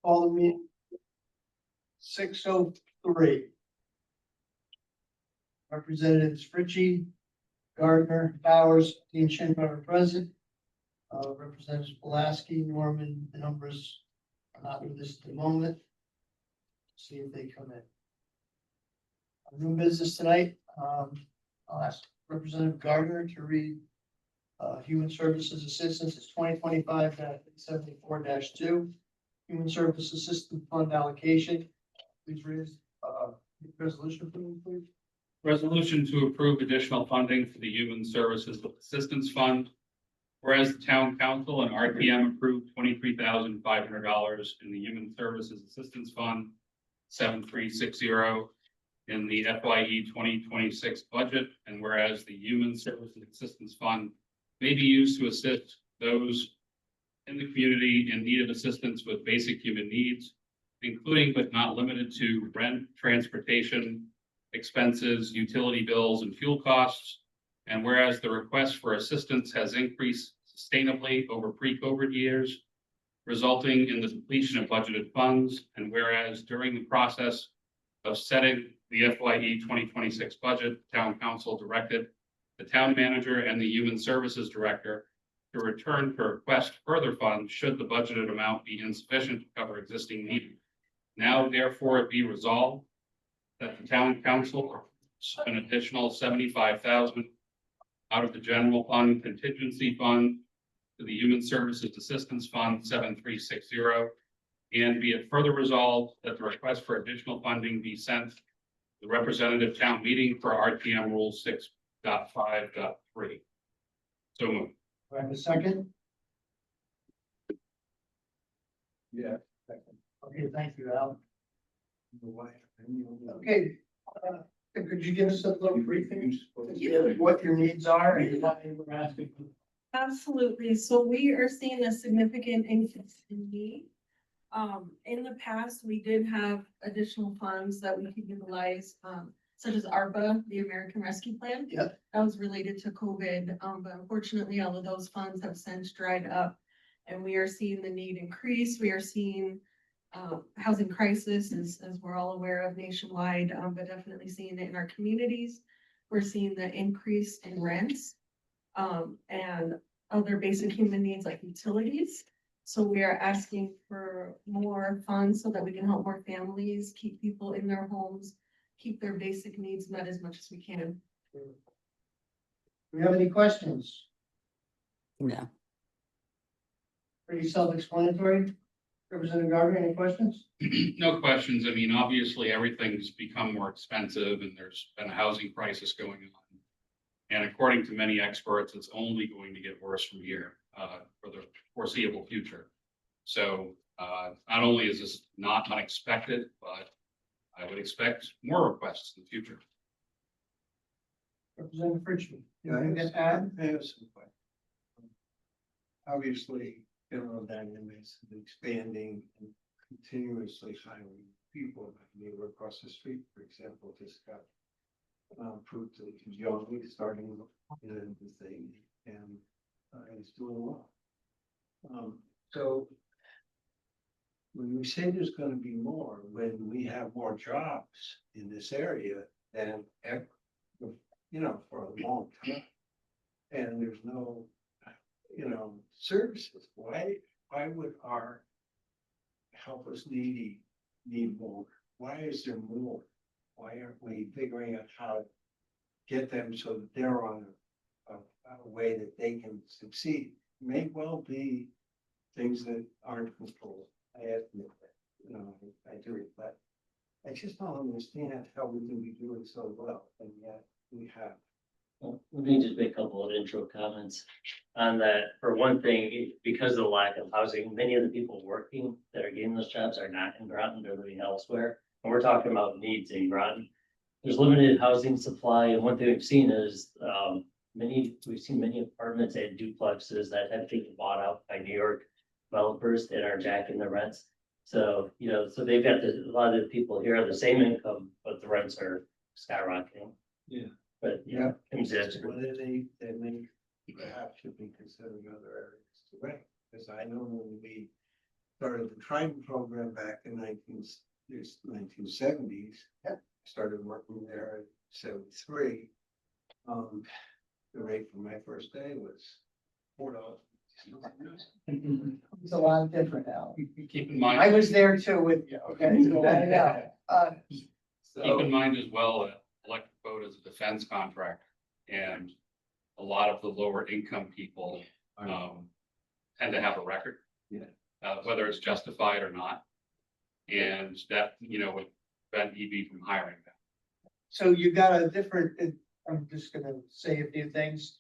Call the meeting. 6:03. Representatives Fritchie, Gardner, Bowers, Dean Shinbar are present. Representatives Pulaski, Norman, the numbers are not with us at the moment. See if they come in. New business tonight, I'll ask Representative Gardner to read Human Services Assistance, it's 2025-74-2. Human Service Assistance Fund allocation. Please read resolution, please. Resolution to approve additional funding for the Human Services Assistance Fund. Whereas the Town Council and RTM approved $23,500 in the Human Services Assistance Fund 7360 in the FYE 2026 budget, and whereas the Human Services Assistance Fund may be used to assist those in the community in need of assistance with basic human needs, including but not limited to rent, transportation, expenses, utility bills, and fuel costs. And whereas the request for assistance has increased sustainably over pre-COVID years, resulting in the depletion of budgeted funds, and whereas during the process of setting the FYE 2026 budget, Town Council directed the Town Manager and the Human Services Director to return to request further funds should the budgeted amount be insufficient to cover existing needs. Now therefore it be resolved that the Town Council approves an additional $75,000 out of the General Fund Contingency Fund to the Human Services Assistance Fund 7360, and be it further resolved that the request for additional funding be sent to the representative town meeting for RTM Rule 6.5.3. So moved. Do I have a second? Yeah. Okay, thank you, Al. Okay, could you give us a little briefing of what your needs are and why we're asking? Absolutely. So we are seeing a significant increase in need. In the past, we did have additional funds that we could utilize, such as ARPA, the American Rescue Plan. Yep. That was related to COVID, but unfortunately, all of those funds have since dried up. And we are seeing the need increase. We are seeing housing crisis, as we're all aware of nationwide, but definitely seeing it in our communities. We're seeing the increase in rents and other basic human needs like utilities. So we are asking for more funds so that we can help more families, keep people in their homes, keep their basic needs met as much as we can. Do we have any questions? No. Pretty self-explanatory. Representative Gardner, any questions? No questions. I mean, obviously, everything's become more expensive and there's been a housing crisis going on. And according to many experts, it's only going to get worse from here for the foreseeable future. So not only is this not unexpected, but I would expect more requests in the future. Representative Fritchie. Yeah, anything to add? I have some questions. Obviously, general dynamics of expanding and continuously hiring people. My neighbor across the street, for example, just got approved to young, starting in the thing, and he's doing well. So when we say there's going to be more, when we have more jobs in this area than ever, for a long time, and there's no, services, why would our helpless needy need more? Why is there more? Why aren't we figuring out how to get them so that they're on a way that they can succeed? May well be things that aren't controlled. I admit that, I do, but I just don't understand how we can be doing so well, and yet we have. Well, let me just make a couple of intro comments on that. For one thing, because of the lack of housing, many of the people working that are getting those jobs are not in Groton, they're living elsewhere. And we're talking about needs in Groton. There's limited housing supply, and one thing we've seen is we've seen many apartments and duplexes that have been bought out by New York developers that are jacking the rents. So, so they've got a lot of the people here are the same income, but the rents are skyrocketing. Yeah. But Whether they may perhaps should be considering other areas to rent, because I know when we started the Trident program back in 1970s. Started working there in 73. The rate for my first day was $4. It's a lot different now. Keep in I mind, was there too with you, okay, so I know. keep So, in mind as well, that electric boat is a defense contractor. And a lot of the lower income people, tend to have a record. Yeah. Whether it's justified or not. And that, would prevent EB from hiring them. So you got a different, I'm just gonna say a few things.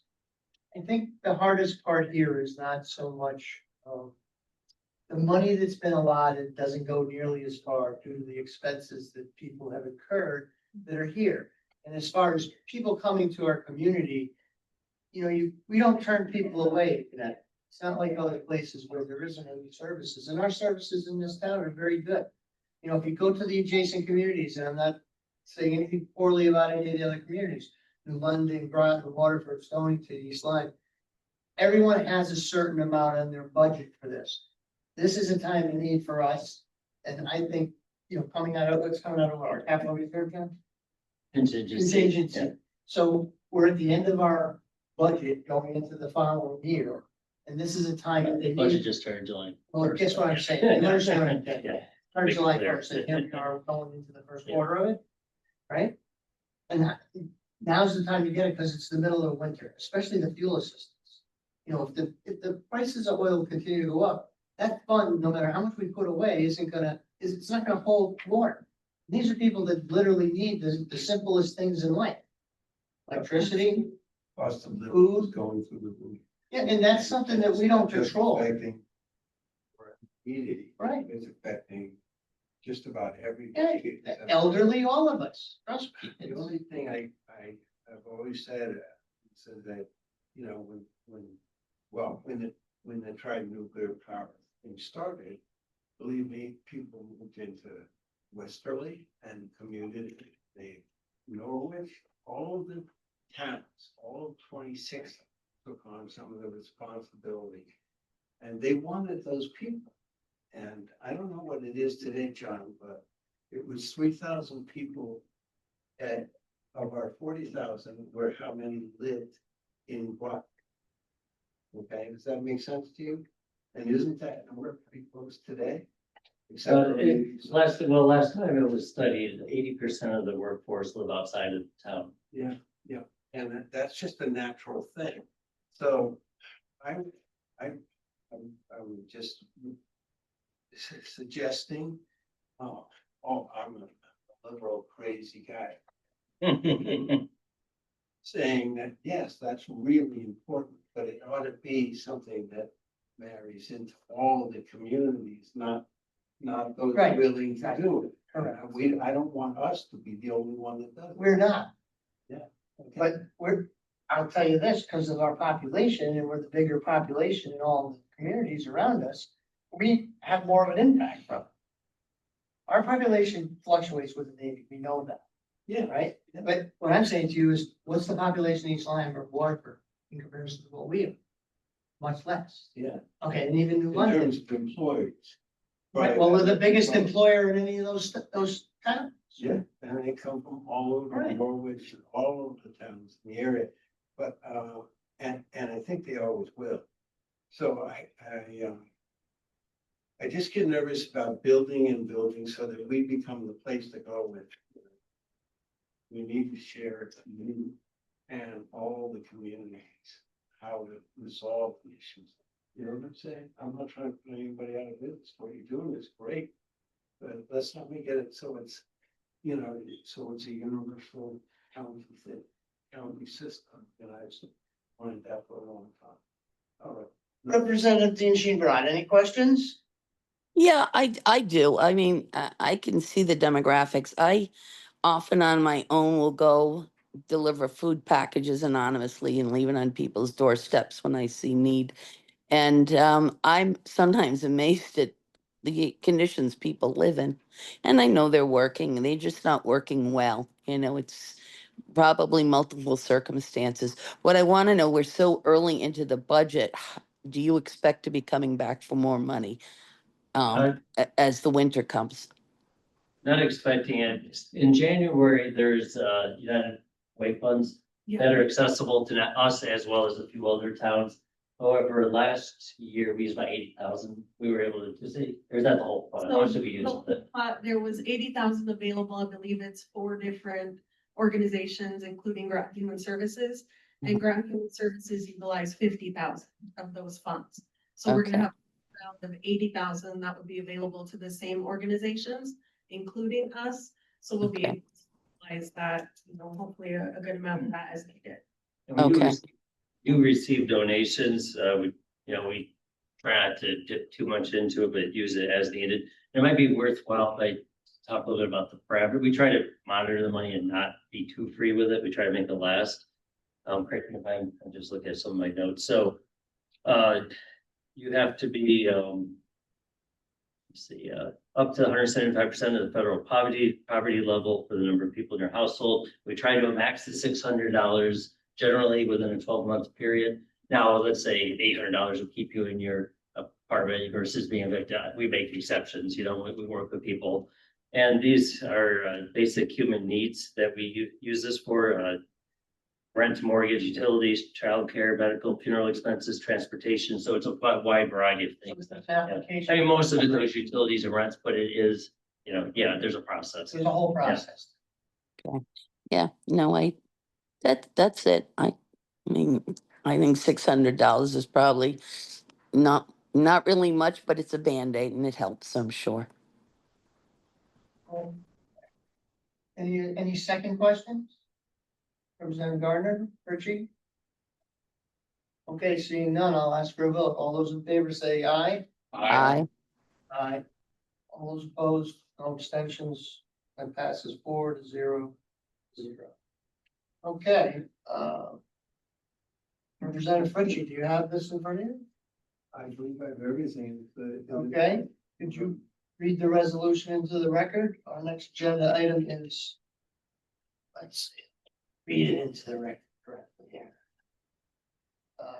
I think the hardest part here is not so much, the money that's been allotted doesn't go nearly as far due to the expenses that people have incurred that are here. And as far as people coming to our community, we don't turn people away, It's not like other places where there isn't any services, and our services in this town are very good. If you go to the adjacent communities, and I'm not saying anything poorly about any of the other communities, New London, Groton, Waterford, Stonington, East Lyme, everyone has a certain amount in their budget for this. This is a time of need for us, and I think, coming out of our capital reserve fund. Contingency. So we're at the end of our budget going into the following year, and this is a time that they Budget need. just started July. Well, guess what I'm saying? You understand what I'm saying? Yeah. Started Make it July clear. 1st, and here we are going into the first Yeah. quarter of it, right? And now's the time to get it, because it's the middle of winter, especially the fuel assistance. If the prices of oil continue to go up, that fund, no matter how much we put away, it's not gonna hold water. These are people that literally need the simplest things in life. Electricity, cost of living Food. is going through the roof. yeah, and that's something that we don't Just control, affecting our community. right? It's affecting just about every. Yeah, elderly, all of us, trust me. The only thing I've always said that, when the tried nuclear power thing started, believe me, people moved into Westerly and commuted, Norwich, all of the towns, all 26 took on some of the responsibility. And they wanted those people. And I don't know what it is today, John, but it was 3,000 people of our 40,000, where how many lived in Groton? Okay, does that make sense to you? And isn't that number pretty close today? Except for maybe some- Last time it was studied, 80% of the workforce live outside of town. Yeah, and that's just a natural thing. So I'm just suggesting, I'm a liberal crazy guy, saying that, yes, that's really important, but it ought to be something that marries into all the communities, not those Right, willing to do it. Correct. I don't want us to be the only one that does it. We're not, Okay. but I'll tell you this, because of our population, and we're the bigger population in all the communities around us, we have more of an impact from it. Our population fluctuates with the Navy, we know that, Yeah, right? But what I'm saying to you is, what's the population in East Lyme or Waterford in comparison to what we have? Much less. yeah, Okay, and even New in London, terms of employees. right, well, we're the biggest employer in any of those towns. Yeah, and they come from all over Right. Norwich, and all over the towns in the area, but, and I think they always will. So I just get nervous about building and building so that we become the place to go with. We need to share you and all the communities, how to resolve the issues. You know what I'm saying? I'm not trying to put anybody out of business. What you're doing is great. But let's not make it so it's, so it's a universal county system. And I just wanted that for a long time. All right. Representative Dean Sheebrod, any questions? Yeah, I do. I mean, I can see the demographics. I often on my own will go deliver food packages anonymously and leave it on people's doorsteps when I see need. And I'm sometimes amazed at the conditions people live in. And I know they're working, they're just not working well. It's probably multiple circumstances. What I want to know, we're so early into the budget, do you expect to be coming back for more money? as the winter comes. Not expecting it. In January, there's United Way funds that are accessible to us as well as a few other towns. However, last year we used about 80,000. We were able to see, or is that the whole fund? How much did we use of it? There was 80,000 available. I believe it's 4 different organizations, including Groton Human Services. And Groton Human Services utilize 50,000 of those funds. So we're gonna Okay. have a round of 80,000 that would be available to the same organizations, including us. So we'll be Okay. able to utilize that, hopefully a good amount of that as needed. And we Okay. do receive donations. We try not to dip too much into it, but use it as needed. It might be worthwhile if I talk a little bit about the parameter. We try to monitor the money and not be too free with it. We try to make it last. Correct me if I'm just looking at some of my notes. So, you have to be, let's see, up to 175% of the federal poverty level for the number of people in your household. We try to max the $600 generally within a 12-month period. Now, let's say $800 will keep you in your apartment versus being evicted. We make exceptions, we work with people. And these are basic human needs that we use this for. Rent, mortgage, utilities, childcare, medical, funeral expenses, transportation. So it's a wide variety of things. It's an application. I mean, most of it is utilities and rents, but it is, there's a process. There's a whole process. Yeah, no, that's it. I mean, I think $600 is probably not really much, but it's a Band-Aid and it helps, I'm sure. Any second questions? Representative Gardner, Richie? Okay, seeing none, I'll ask for a vote. All those in favor say aye. Aye. Aye. All those opposed, no abstentions, that passes 4-0-0. Okay, Representative Fritchie, do you have this in front of you? I believe I have everything. Okay, could you read the resolution into the record? Our next agenda item is, let's see, read it into the record correctly here.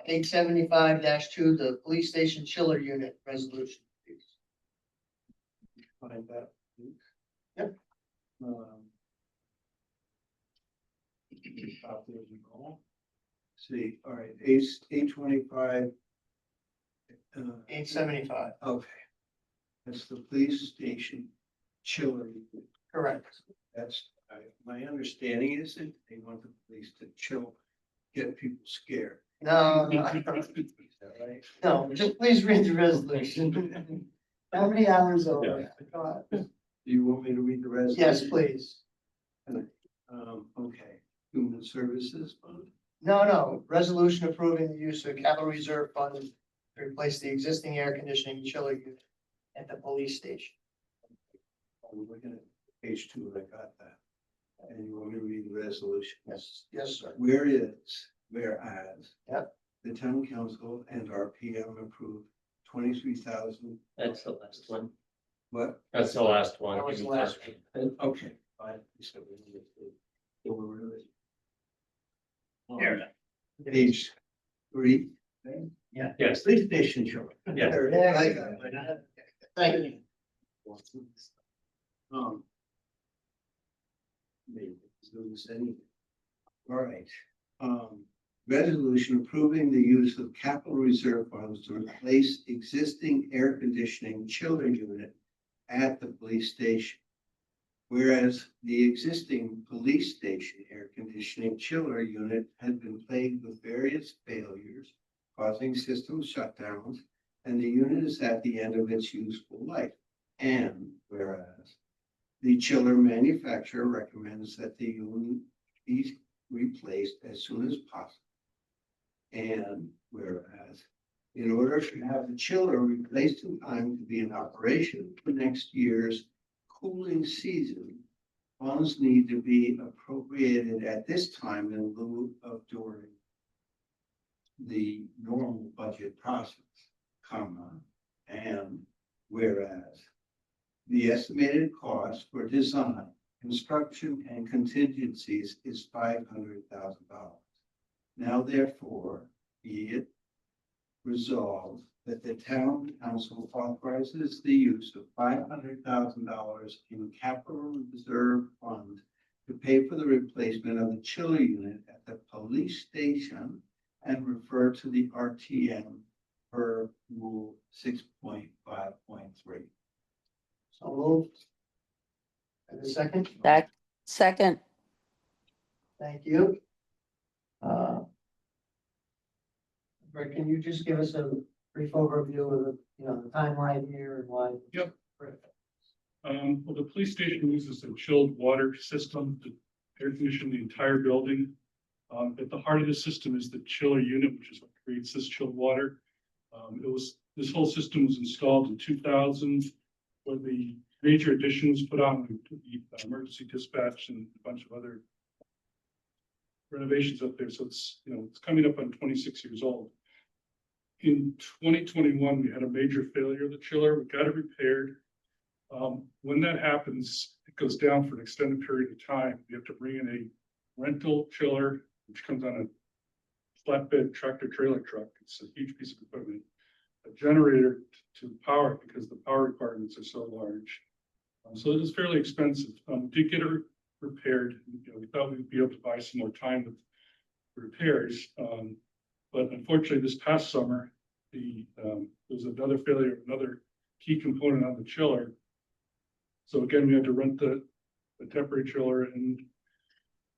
875-2, the police station chiller unit resolution, please. Find that. please. Yep. Out there as we go. See, all right, 825. 875, Okay. That's the police station chiller unit. correct. That's, my understanding is that they want the police to chill, get people scared. No, Is that right? no, just please read the resolution. How many hours over? God. Do you want me to read the resolution? Yes, please. Okay, Human Services Fund. No, resolution approving the use of capital reserve fund to replace the existing air conditioning chiller unit at the police station. I'm looking at page 2, I got that. And you want me to read the resolution? Yes, sir. Whereas, Yep. the town council and RPM approved 23,000. That's the last one. What? That's the last one. That was the last one. Okay, fine. So we're really. Here. Page 3. Yes. Police station chiller. Yeah. There it is. I got it. Thank you. Maybe lose any. All right. Resolution approving the use of capital reserve funds to replace existing air conditioning chiller unit at the police station. Whereas the existing police station air conditioning chiller unit had been plagued with various failures, causing system shutdowns, and the unit is at the end of its useful life. And whereas the chiller manufacturer recommends that the unit be replaced as soon as possible. And whereas, in order to have the chiller replaced in time to be in operation for next year's cooling season, funds need to be appropriated at this time in lieu of during the normal budget process, and whereas the estimated cost for design, construction, and contingencies is $500,000. Now therefore, be it resolved that the town council authorizes the use of $500,000 in capital reserve fund to pay for the replacement of the chiller unit at the police station and refer to the RTM per rule 6.5.3. So moved. And a second, Second, thank you. Rick, can you just give us a brief overview of the, the timeline here and why? Yep. Well, the police station uses a chilled water system to air condition the entire building. At the heart of the system is the chiller unit, which is what creates this chilled water. This whole system was installed in 2000 when the major addition was put on, the emergency dispatch and a bunch of other renovations up there. So it's coming up on 26 years old. In 2021, we had a major failure of the chiller. We got it repaired. When that happens, it goes down for an extended period of time. You have to bring in a rental chiller, which comes on a flatbed tractor trailer truck. It's a huge piece of equipment. A generator to power it because the power requirements are so large. So it is fairly expensive. Did get it repaired. We thought we'd be able to buy some more time with repairs. But unfortunately, this past summer, there was another failure of another key component on the chiller. So again, we had to rent the temporary chiller and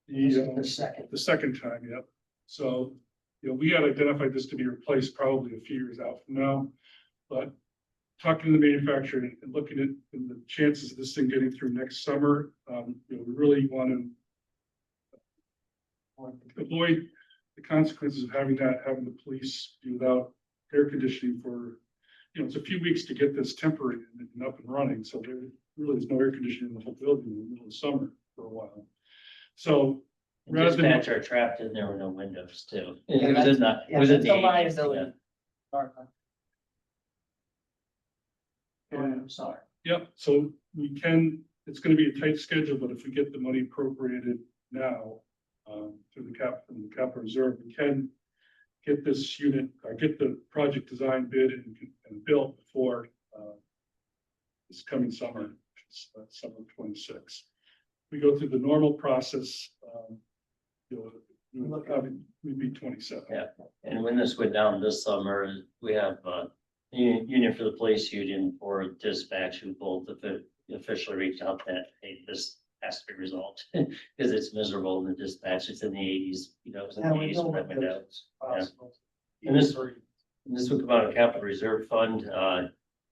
the second time, yep. So, we had identified this to be replaced probably a few years out from now, but talking to the manufacturer and looking at the chances of this thing getting through next summer, we really want to avoid the consequences of having the police be without air conditioning for, it's a few weeks to get this temporary and up and running. So there really is no air conditioning in the whole building in the middle of summer for a while. So rather than Dispatch are trapped in there with no windows too. Yeah, It was in the, it was in that's the a 80s, liability. yeah. I'm sorry. Yep, so it's gonna be a tight schedule, but if we get the money appropriated now, through the capital reserve, we can get this unit, get the project design bid and built before, this coming summer, which is summer of 26. We go through the normal process, we'd be 27. Yeah. And when this went down this summer, we have union for the police union for dispatch who both officially reached out that, hey, this has to be resolved because it's miserable in the dispatch. It's in the 80s, it was in the 80s when that went down. And this would come out of capital reserve fund.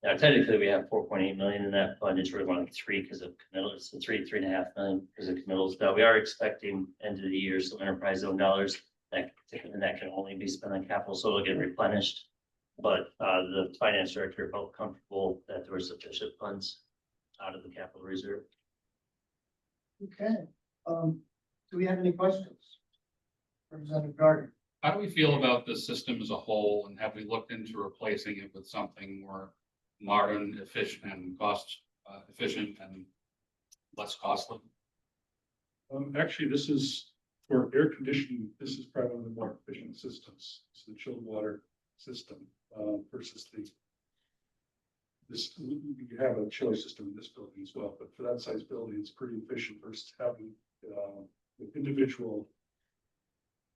Now technically we have 4.8 million in that fund. It's really like 3 because of committals, so 3.5 million because of committals. Now we are expecting end of the year some enterprise zone dollars that can only be spent on capital, so it'll get replenished. But the finance director felt comfortable that there were sufficient funds out of the capital reserve. Okay, do we have any questions? Representative Gardner. How do we feel about the system as a whole, and have we looked into replacing it with something more modern, efficient, and cost efficient and less costly? Actually, this is for air conditioning. This is probably one of the more efficient systems. It's the chilled water system versus you have a chiller system in this building as well, but for that size building, it's pretty efficient versus having individual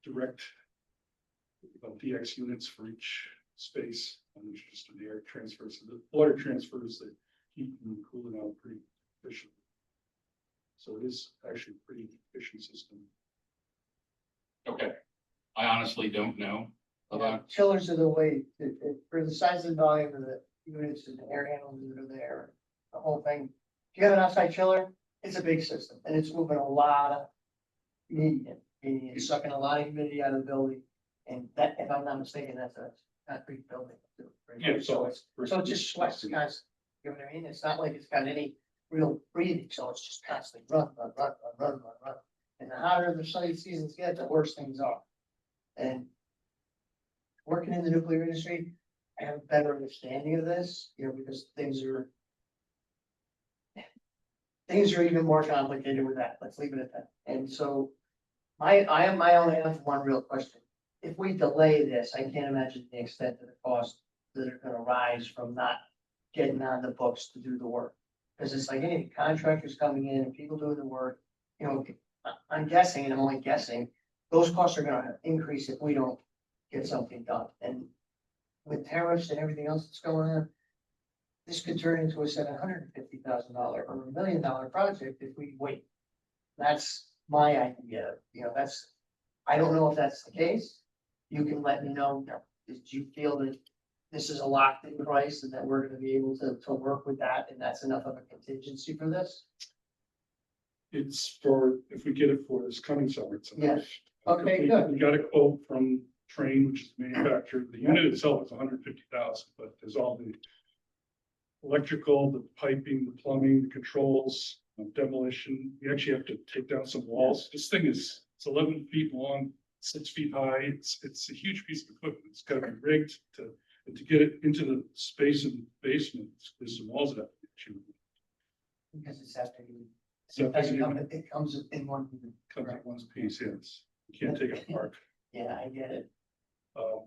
direct DX units for each space, and there's just an air transfer. So the water transfers the heat and cooling out pretty efficiently. So it is actually a pretty efficient system. Okay, I honestly don't know about. Chillers are the way, for the size and volume of the units and the air handlers that are there, the whole thing. If you have an outside chiller, it's a big system and it's moving a lot of humidity, meaning it's sucking a lot of humidity out of the building. And that, if I'm not mistaken, that's a concrete building too. Right? Yeah, So it's just sweats, guys. You know what I mean? It's not like it's got any real breathing, so it's just constantly run. And the hotter the sunny seasons get, the worse things are. And working in the nuclear industry, I have a better understanding of this, because things are even more complicated with that. Let's leave it at that. And so I only have one real question. If we delay this, I can't imagine the extent of the cost that are gonna rise from not getting on the books to do the work. Cause it's like, any contractors coming in and people doing the work, you know, I'm guessing, and I'm only guessing, those costs are gonna increase if we don't get something done. And with tariffs and everything else that's going on, this could turn into a $750,000 or $1 million project if we wait. That's my idea, you know, I don't know if that's the case. You can let me know, did you feel that this is a locked in price and that we're gonna be able to work with that, and that's enough of a contingency for this? It's for, if we get it for this coming summer, it's enough. Yes. Okay, We- good. We got a quote from Train, which is manufactured, the unit itself is 150,000, but there's all the electrical, the piping, the plumbing, the controls, demolition. You actually have to take down some walls. This thing is, it's 11 feet long, 6 feet high. It's a huge piece of equipment. It's got to be rigged to get it into the space in the basement. There's some walls that have to be chewed. Because it's after you. So It doesn't come, it comes in one. comes in one piece, yes. You can't take it apart. Yeah, I get it.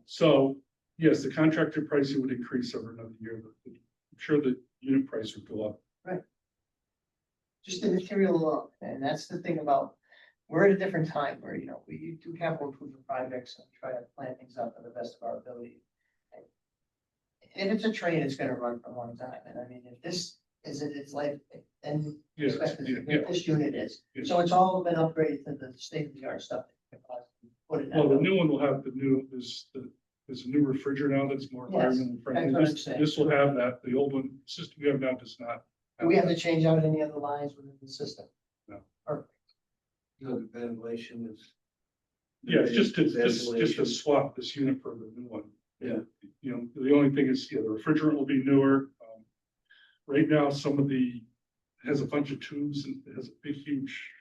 So, yes, the contractor pricing would increase over another year, but I'm sure the unit price would go up. Just the material alone, and that's the thing about, we're at a different time where, you know, we do capital improvement projects and try to plan things out to the best of our ability. And if it's a train, it's gonna run for a long time, and I mean, if this is its life, and Yes, this unit is, Yeah. so it's all been upgraded to the state of the art stuff. that you can possibly put in that Well, the building. new one will have there's a new refrigerator now that's more Yes, environmentally friendly. that's what I'm This- saying. This will have that, the old one, system we have now does not. Do we have to change out any other lines within the system? No. Perfect. You know, the ventilation is. Yeah, it's just to Ventilation. swap this unit for the new one. Yeah. You know, the only thing is, yeah, the refrigerant will be newer. Right now, it has a bunch of tubes and it has a big, huge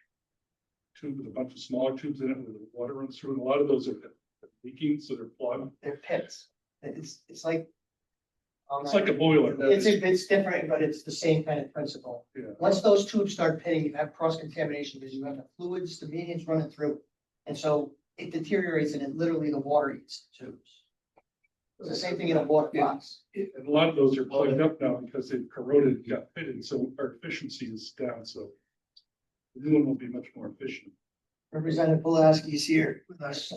tube with a bunch of smaller tubes in it where the water runs through, and a lot of those are leaking, so they're plugged. They're pits. It's like. It's like a boiler. It's different, but it's the same kind of principle. Yeah. Once those tubes start pitting, you have cross contamination because you have the fluids, the mediums running through. And so it deteriorates and it literally the water eats the tubes. It's the same thing in a water box. And a lot of those are plugged up now because they've corroded and got pitted, so our efficiency is down, so the new one will be much more efficient. Representative Pulaski is here with us.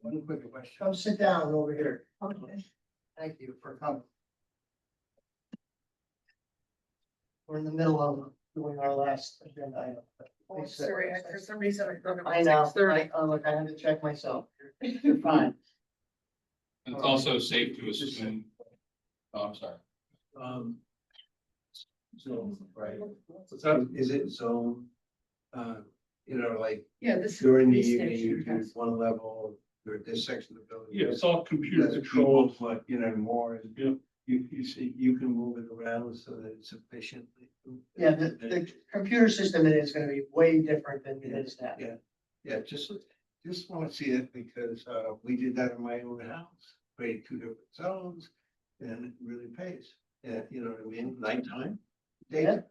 One quick question. Come sit down over here. Okay. Thank you for coming. We're in the middle of doing our last agenda item. Oh, sorry, for some reason I thought it I was know, 6:30. look, I had to check myself. You're fine. And it's also safe to assume, oh, I'm sorry. Zone, right? What's that? Is it zone? You know, like Yeah, this. is during the police evening, station, you do yes. one level, or this section of the building. Yeah, it's all computer That's controlled. people, but you know, more. Yeah. You see, you can move it around so that it's efficiently. Yeah, the computer system is gonna be way different than it is now. Yeah. Yeah, just want to see it because we did that in my own house, created 2 different zones, and it really pays. And you know what I mean, nighttime. Yeah.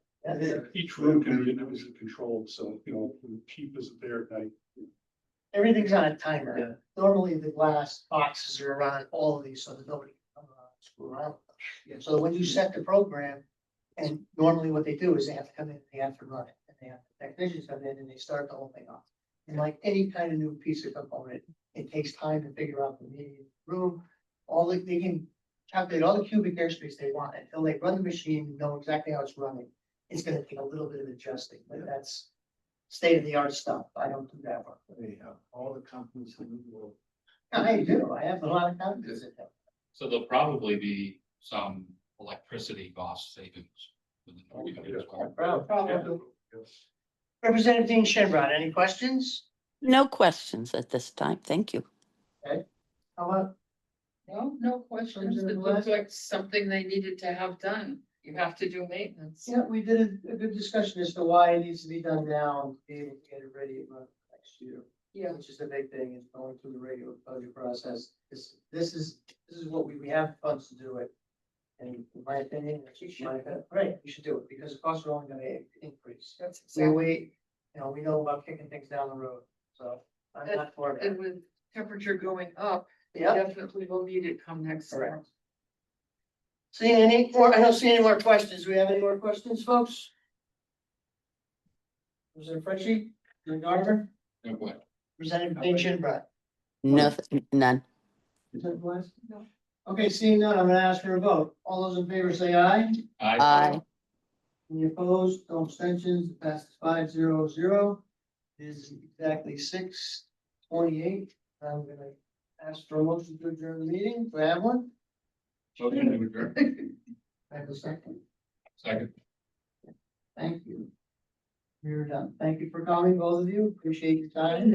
Each room can be individually controlled, so, you know, the keep isn't there at night. Everything's on a Yeah. timer. Normally, the glass boxes are around all of these, so that nobody can come around, and screw around. Yeah. So when you set the program, and normally what they do is they have to come in, they have to run it, and they have the technicians come in and they start the whole thing off. And like any kind of new piece of component, it takes time to figure out the needed room. They can calculate all the cubic airspace they want until they run the machine, and know exactly how it's running. It's gonna take a little bit of adjusting, but that's state of the art stuff. I don't do that work. Anyhow, all the companies in the world. I do. I have a lot of confidence in them. So there'll probably be some electricity cost savings. within the unit as well. Probably. Yes. Representative Dean Shinbrod, any questions? No questions at this time. Thank you. How about, No questions. It looks like something they needed to have done. You have to do maintenance. yeah, we did a good discussion as to why it needs to be done now, and be able to get it ready to run next year. Yeah. Which is the big thing, is going through the regular budget process. This is what we have funds to do it. And in my opinion, right, we should do it, because the costs are only gonna increase. That's We exactly. wait, you know, we know about kicking things down the road, so I'm not for And that. with temperature going up, Yeah, definitely will need it come next summer. correct. Seeing any more, I don't see any more questions. Do we have any more questions, folks? Representative Fritchie, Representative Gardner, No question. Representative St. Chinbrat. Nothing, none. Representative West? No. Okay, seeing none, I'm gonna ask for a vote. All those in favor say aye. Aye. Any opposed, no abstentions, passes 5-0-0. It is exactly 6:28. I'm gonna ask for a motion to adjourn the meeting. Do I have one? Motion to adjourn. I have a second. Second. Thank you. We're done. Thank you for coming, both of you. Appreciate your time.